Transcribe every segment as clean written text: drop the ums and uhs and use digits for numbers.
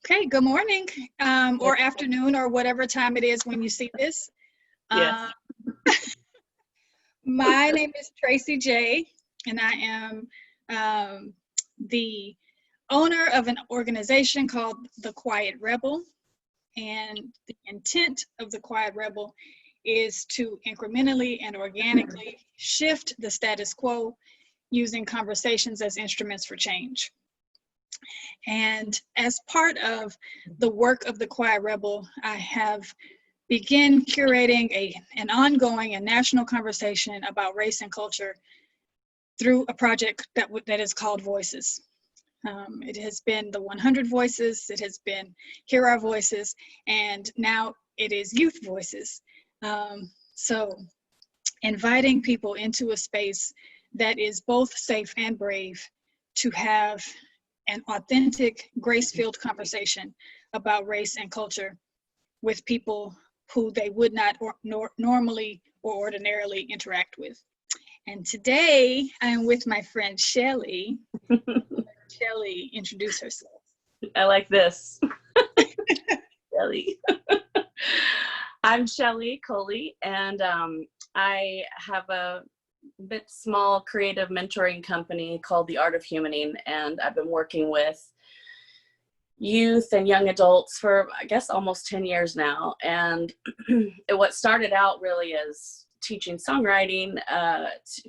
Okay, good morning, or afternoon, or whatever time it is when you see this. Yes. My name is Tracie Jae, and I am the owner of an organization called The Quiet Rebel. And the intent of The Quiet Rebel is to incrementally and organically shift the status quo using conversations as instruments for change. And as part of the work of The Quiet Rebel, I have begun curating an ongoing and national conversation about race and culture through a project that is called Voices. It has been the 100 Voices, it has been Hear Our Voices, and now it is Youth Voices. So inviting people into a space that is both safe and brave to have an authentic, grace-filled conversation about race and culture with people who they would not normally or ordinarily interact with. And today I'm with my friend Shellee. Shellee, introduce herself. I like this. Shellee. I'm Shellee Coley, and I have a bit small creative mentoring company called The Art of Humaning, and I've been working with youth and young adults for, I guess, almost 10 years now. And what started out really as teaching songwriting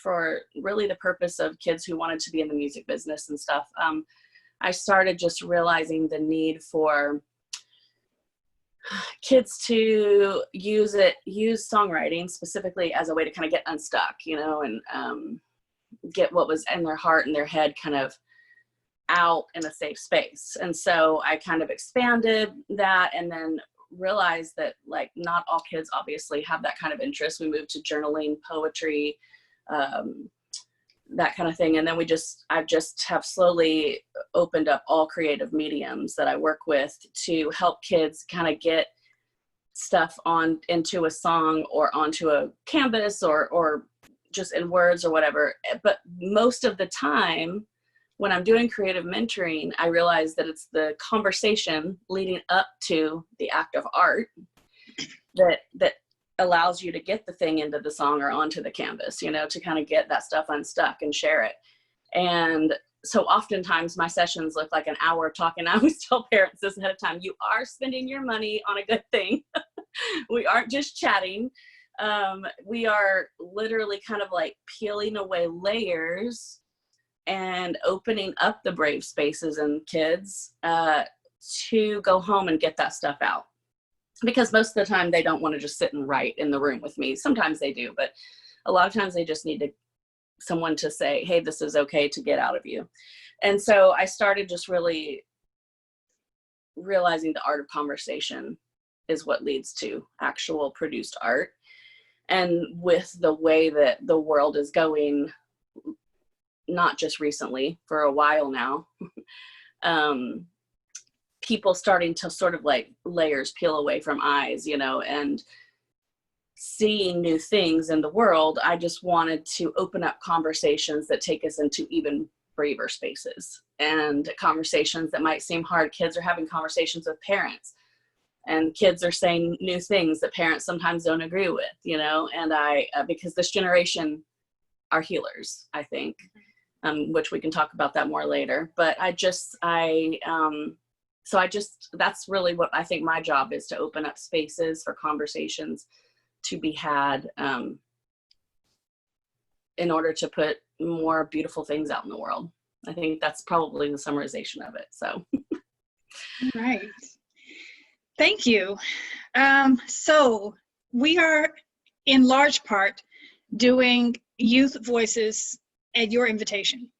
for really the purpose of kids who wanted to be in the music business and stuff. I started just realizing the need for kids to use songwriting specifically as a way to kind of get unstuck, and get what was in their heart and their head kind of out in a safe space. And so I kind of expanded that, and then realized that not all kids obviously have that kind of interest. We moved to journaling, poetry, that kind of thing. And then I just have slowly opened up all creative mediums that I work with to help kids kind of get stuff into a song or onto a canvas or just in words or whatever. But most of the time when I'm doing creative mentoring, I realize that it's the conversation leading up to the act of art that allows you to get the thing into the song or onto the canvas, to kind of get that stuff unstuck and share it. And so oftentimes my sessions look like an hour of talking. I always tell parents this ahead of time: you are spending your money on a good thing. We aren't just chatting. We are literally kind of like peeling away layers and opening up the brave spaces in kids to go home and get that stuff out. Because most of the time they don't want to just sit and write in the room with me. Sometimes they do, but a lot of times they just need someone to say, hey, this is okay to get out of you. And so I started just really realizing the art of conversation is what leads to actual produced art. And with the way that the world is going, not just recently, for a while now, people starting to sort of layers peel away from eyes, and seeing new things in the world, I just wanted to open up conversations that take us into even braver spaces, and conversations that might seem hard. Kids are having conversations with parents, and kids are saying new things that parents sometimes don't agree with, and because this generation are healers, I think, which we can talk about that more later. But that's really what I think my job is, to open up spaces for conversations to be had in order to put more beautiful things out in the world. I think that's probably the summarization of it. So. Right. Thank you. So we are in large part doing Youth Voices at your invitation.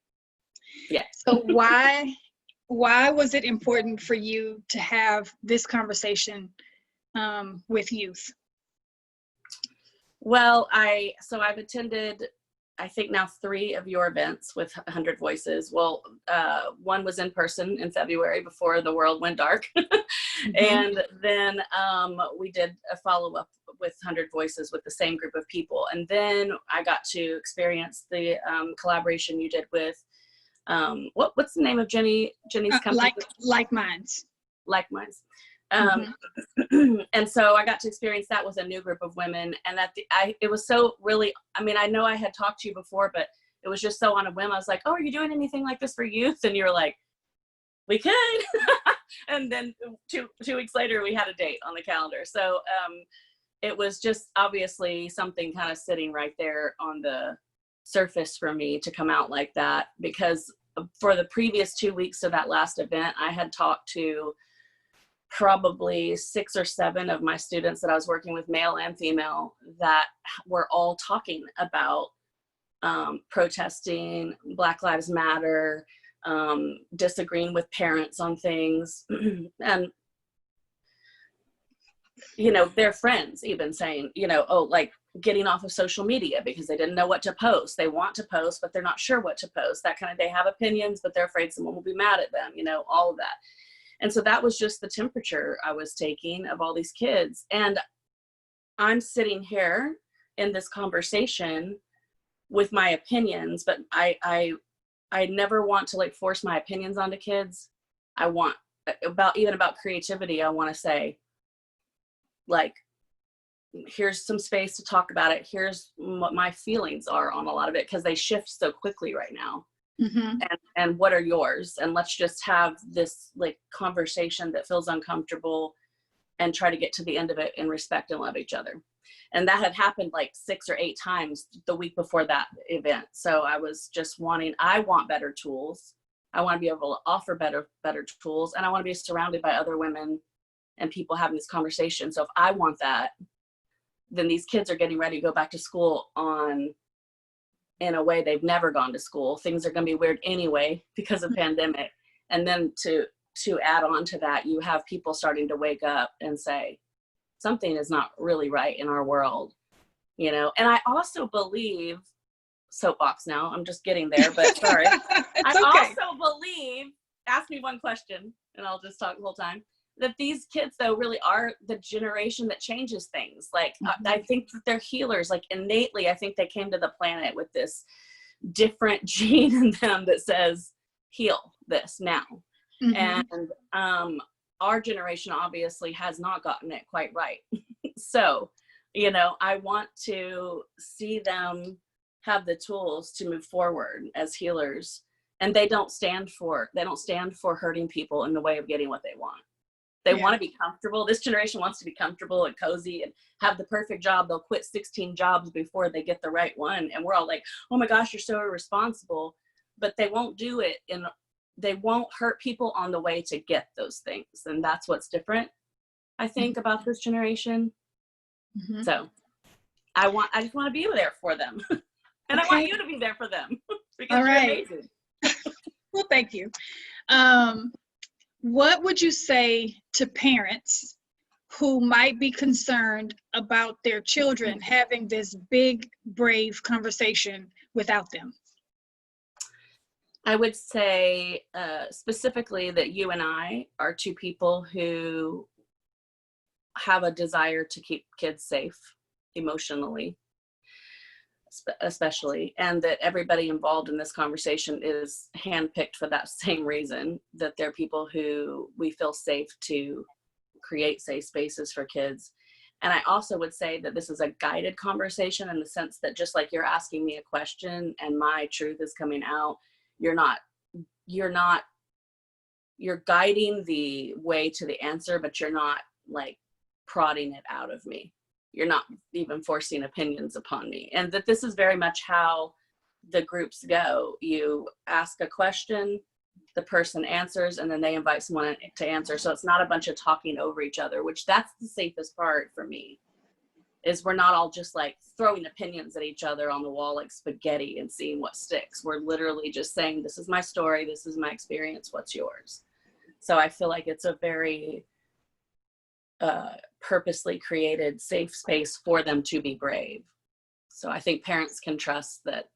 Yeah. So why was it important for you to have this conversation with youth? Well, I've attended, I think now 3 of your events with 100 Voices. Well, one was in person in February before the world went dark. Mm-hmm. And then we did a follow-up with 100 Voices with the same group of people. And then I got to experience the collaboration you did with, what's the name of Jenny's company? Like Minds. like minds. Mm-hmm. And so I got to experience that with a new group of women. And it was so really, I mean, I know I had talked to you before, but it was just so on a whim. I was like, oh, are you doing anything like this for youth? And you were like, we could. And then two weeks later, we had a date on the calendar. So it was just obviously something kind of sitting right there on the surface for me to come out like that, because for the previous 2 weeks of that last event, I had talked to probably 6 or 7 of my students that I was working with, male and female, that were all talking about protesting, Black Lives Matter, disagreeing with parents on things. And, you know, their friends even saying, you know, oh, like getting off of social media because they didn't know what to post. They want to post, but they're not sure what to post. That kind of, they have opinions, but they're afraid someone will be mad at them, you know, all of that. And so that was just the temperature I was taking of all these kids. And I'm sitting here in this conversation with my opinions, but I never want to like force my opinions onto kids. I want about creativity. I want to say, like, here's some space to talk about it. Here's what my feelings are on a lot of it, because they shift so quickly right now. Mm-hmm. And what are yours? And let's just have this like conversation that feels uncomfortable and try to get to the end of it and respect and love each other. And that had happened like 6 or 8 times the week before that event. So I was just I want better tools. I want to be able to offer better tools. And I want to be surrounded by other women and people having this conversation. So if I want that, then these kids are getting ready to go back to school in a way they've never gone to school. Things are going to be weird anyway because of pandemic. And then to add on to that, you have people starting to wake up and say, something is not really right in our world, you know? And I also believe, soapbox now, I'm just getting there, but sorry. Also believe, ask me one question and I'll just talk the whole time, that these kids though really are the generation that changes things. Like, mm-hmm. I think that they're healers, like innately. I think they came to the planet with this different gene in them that says, heal this now. Mm-hmm. And our generation obviously has not gotten it quite right. So, you know, I want to see them have the tools to move forward as healers. And they don't stand for hurting people in the way of getting what they want. They want to be comfortable. This generation wants to be comfortable and cozy and have the perfect job. They'll quit 16 jobs before they get the right one. And we're all like, oh my gosh, you're so irresponsible. But they won't do it they won't hurt people on the way to get those things. And that's what's different, I think, about this generation. Mm-hmm. So I just want to be there for them. And okay. I want you to be there for them because all right. You're amazing. Well, thank you. What would you say to parents who might be concerned about their children having this big, brave conversation without them? I would say specifically that you and I are 2 people who have a desire to keep kids safe emotionally, especially, and that everybody involved in this conversation is handpicked for that same reason, that they're people who we feel safe to create safe spaces for kids. And I also would say that this is a guided conversation in the sense that just like you're asking me a question and my truth is coming out, you're guiding the way to the answer, but you're not like prodding it out of me. You're not even forcing opinions upon me. And that this is very much how the groups go. You ask a question, the person answers, and then they invite someone to answer. So it's not a bunch of talking over each other, which that's the safest part for me, is we're not all just like throwing opinions at each other on the wall like spaghetti and seeing what sticks. We're literally just saying, this is my story, this is my experience, what's yours? So I feel like it's a very purposely created safe space for them to be brave. So I think parents can trust that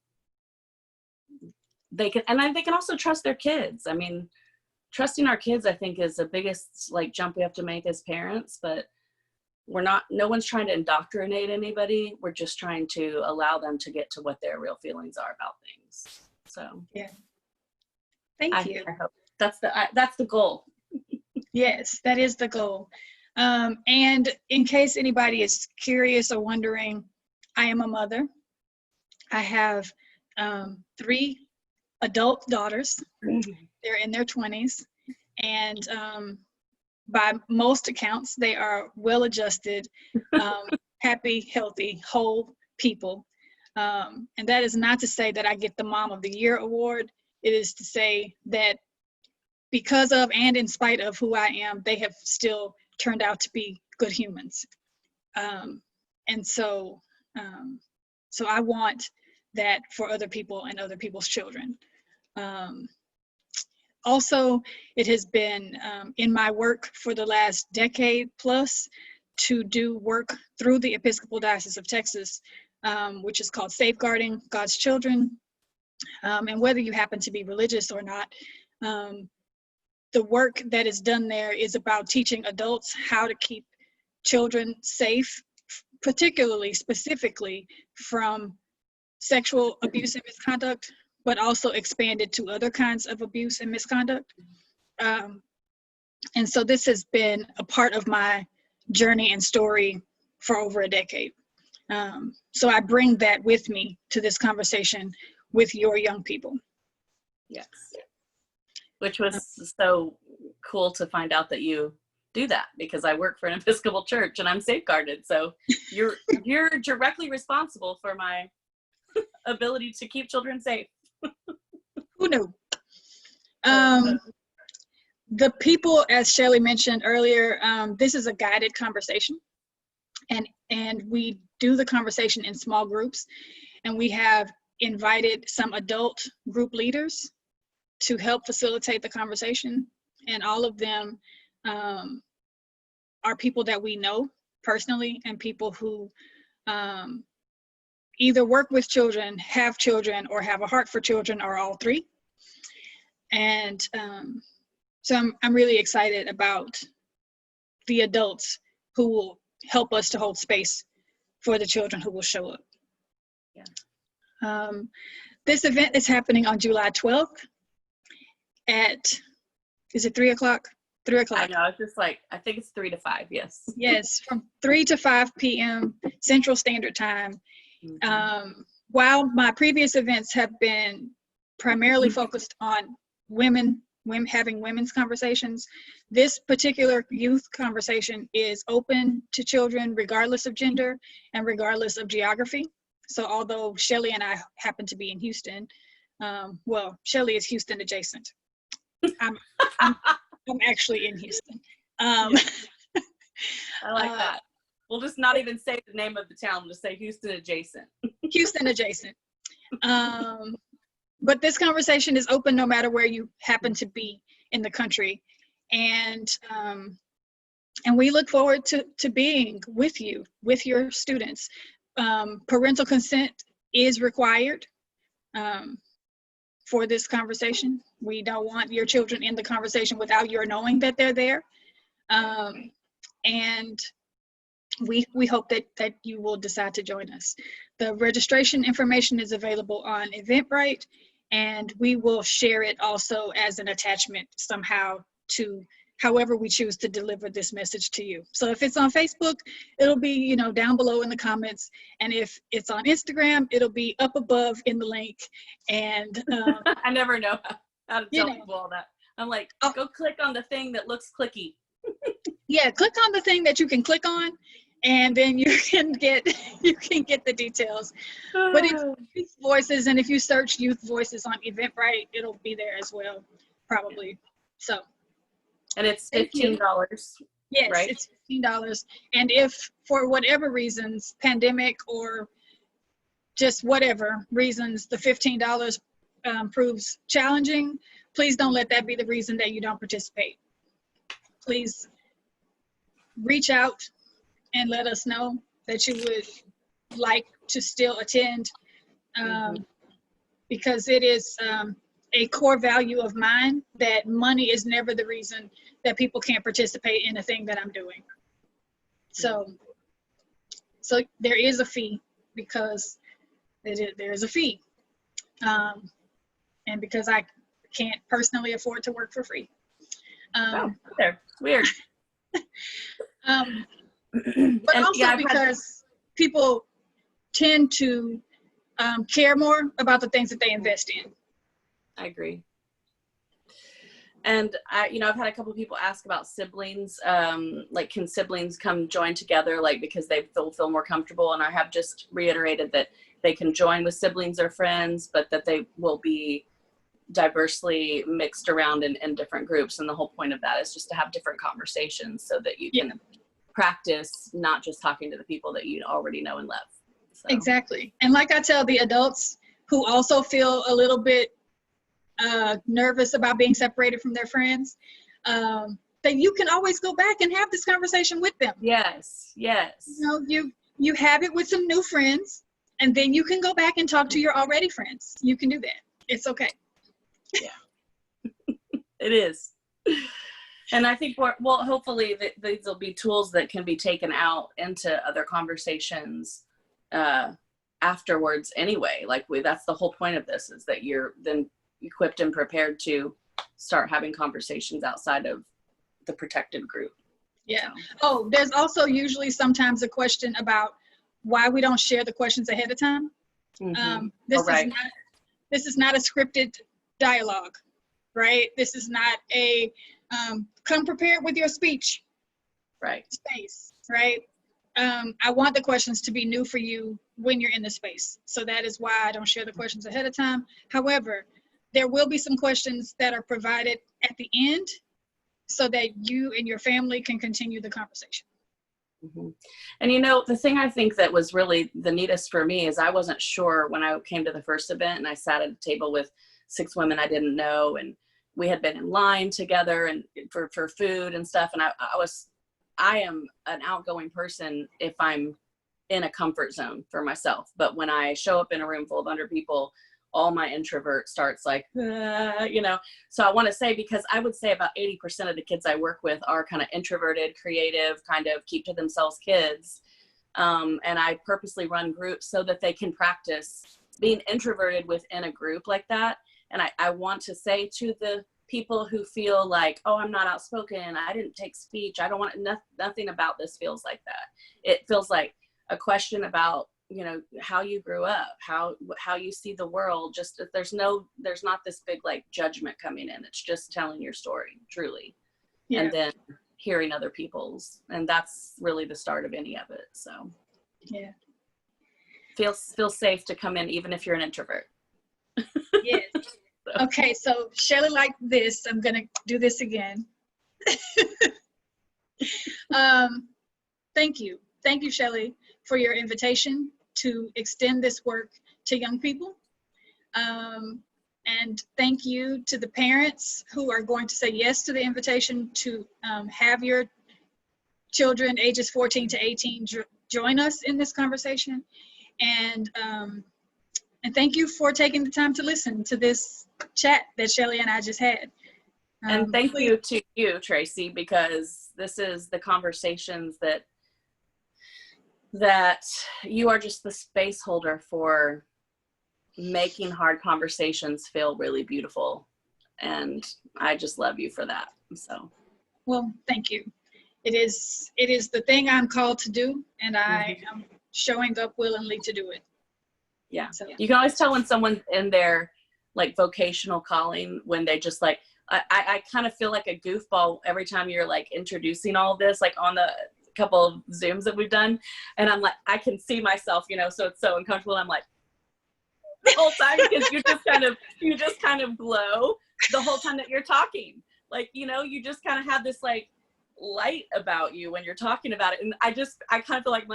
they can, and they can also trust their kids. I mean, trusting our kids, I think, is the biggest like jump we have to make as parents, but no one's trying to indoctrinate anybody. We're just trying to allow them to get to what their real feelings are about things. So yeah. Thank you. I hope that's the goal. Yes, that is the goal. And in case anybody is curious or wondering, I am a mother. I have 3 adult daughters. They're in their 20s. And by most accounts, they are well-adjusted, happy, healthy, whole people. And that is not to say that I get the Mom of the Year award. It is to say that because of and in spite of who I am, they have still turned out to be good humans. And so I want that for other people and other people's children. Also, it has been in my work for the last decade plus to do work through the Episcopal Diocese of Texas, which is called Safeguarding God's Children. And whether you happen to be religious or not, the work that is done there is about teaching adults how to keep children safe, particularly, specifically from sexual abuse and misconduct, but also expanded to other kinds of abuse and misconduct. And so this has been a part of my journey and story for over a decade. So I bring that with me to this conversation with your young people. Yes. Which was so cool to find out that you do that, because I work for an Episcopal church and I'm safeguarded. So you're directly responsible for my ability to keep children safe. Who knew? The people, as Shellee mentioned earlier, this is a guided conversation, and we do the conversation in small groups, and we have invited some adult group leaders to help facilitate the conversation, and all of them are people that we know personally and people who either work with children, or have a heart for children, or all 3. And so I'm really excited about the adults who will help us to hold space for the children who will show up. Yeah. This event is happening on July 12th at, is it 3 o'clock? 3 o'clock. I know, it's just like, I think it's 3 to 5, yes. Yes, from 3 to 5 p.m. Central Standard Time. While my previous events have been primarily focused on women having women's conversations, this particular youth conversation is open to children regardless of gender and regardless of geography. So although Shellee and I happen to be in Houston, well, Shellee is Houston adjacent. I'm actually in Houston. I like that. We'll just not even say the name of the town. We'll just say Houston adjacent. Houston adjacent. But this conversation is open no matter where you happen to be in the country. And we look forward to being with you, with your students. Parental consent is required for this conversation. We don't want your children in the conversation without your knowing that they're there. And we hope that you will decide to join us. The registration information is available on Eventbrite, and we will share it also as an attachment somehow to however we choose to deliver this message to you. So if it's on Facebook, it'll be, down below in the comments. And if it's on Instagram, it'll be up above in the link. And I never know how to tell people all that. I'm like, go click on the thing that looks clicky. Yeah, click on the thing that you can click on, and then you can get the details. But it's Youth Voices, and if you search Youth Voices on Eventbrite, it'll be there as well, probably. So. And it's $15. Yes, right? It's $15. And if for whatever reasons, pandemic or just whatever reasons, the $15 proves challenging, please don't let that be the reason that you don't participate. Please reach out and let us know that you would like to still attend, because it is a core value of mine that money is never the reason that people can't participate in a thing that I'm doing. So there is a fee, because there is a fee, and because I can't personally afford to work for free. Oh, Um, there. Weird. um, but And also yeah, I've had, because people tend to care more about the things that they invest in. I agree. And I've had a couple of people ask about siblings. Like, can siblings come join together, like, because they feel more comfortable? And I have just reiterated that they can join with siblings or friends, but that they will be diversely mixed around in different groups. And the whole point of that is just to have different conversations so that you can practice not just talking to the people that you already know and love. So. Exactly. And like I tell the adults who also feel a little bit nervous about being separated from their friends, that you can always go back and have this conversation with them. Yes. You have it with some new friends, and then you can go back and talk to your already friends. You can do that. It's okay. Yeah. It is. And I think hopefully these will be tools that can be taken out into other conversations afterwards anyway. Like, that's the whole point of this, is that you're then equipped and prepared to start having conversations outside of the protected group. Yeah. Oh, there's also usually sometimes a question about why we don't share the questions ahead of time. Mm-hmm. This is not a scripted dialogue, right? This is not a come prepared with your speech. Right. Space, right? I want the questions to be new for you when you're in the space. So that is why I don't share the questions ahead of time. However, there will be some questions that are provided at the end so that you and your family can continue the conversation. Mm-hmm. And the thing I think that was really the neatest for me is I wasn't sure when I came to the first event, and I sat at a table with 6 women I didn't know, and we had been in line together and for food and stuff. And I am an outgoing person if I'm in a comfort zone for myself. But when I show up in a room full of 100 people, all my introvert starts like, So I want to say, because I would say about 80% of the kids I work with are kind of introverted, creative, kind of keep to themselves kids. And I purposely run groups so that they can practice being introverted within a group like that. And I want to say to the people who feel like, oh, I'm not outspoken, I didn't take speech, I don't want, nothing about this feels like that. It feels like a question about, how you grew up, how you see the world. Just there's not this big like judgment coming in. It's just telling your story truly. Yeah. And then hearing other people's, and that's really the start of any of it. So yeah, feel safe to come in even if you're an introvert. Yes. Okay, so Shellee, like this, I'm gonna do this again. Thank you, Shellee, for your invitation to extend this work to young people. And thank you to the parents who are going to say yes to the invitation to have your children ages 14 to 18 join us in this conversation. And thank you for taking the time to listen to this chat that Shellee and I just had. And thank you to you, Tracie, because this is the conversations that you are just the space holder for making hard conversations feel really beautiful. And I just love you for that. So. Well, thank you. It is the thing I'm called to do, and I am showing up willingly to do it. Yeah. So, you can always tell when someone's in their like vocational calling, when they just like, I kind of feel like a goofball every time you're like introducing all of this, like on the couple of Zooms that we've done. And I'm like, I can see myself, so it's so uncomfortable. I'm like, the whole time, because you just kind of glow the whole time that you're talking. Like, you just kind of have this like light about you when you're talking about it. And I kind of feel like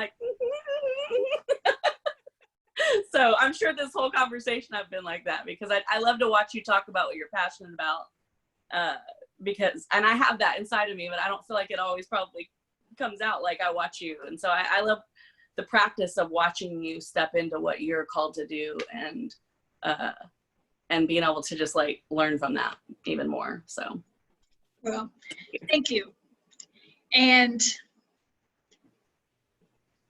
so I'm sure this whole conversation I've been like that, because I love to watch you talk about what you're passionate about, and I have that inside of me, but I don't feel like it always probably comes out like I watch you. And so I love the practice of watching you step into what you're called to do, and being able to just like learn from that even more. So, well, thank you. And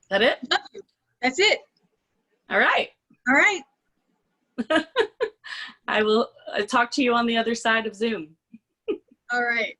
that it? That's it. All right. I will talk to you on the other side of Zoom. All right.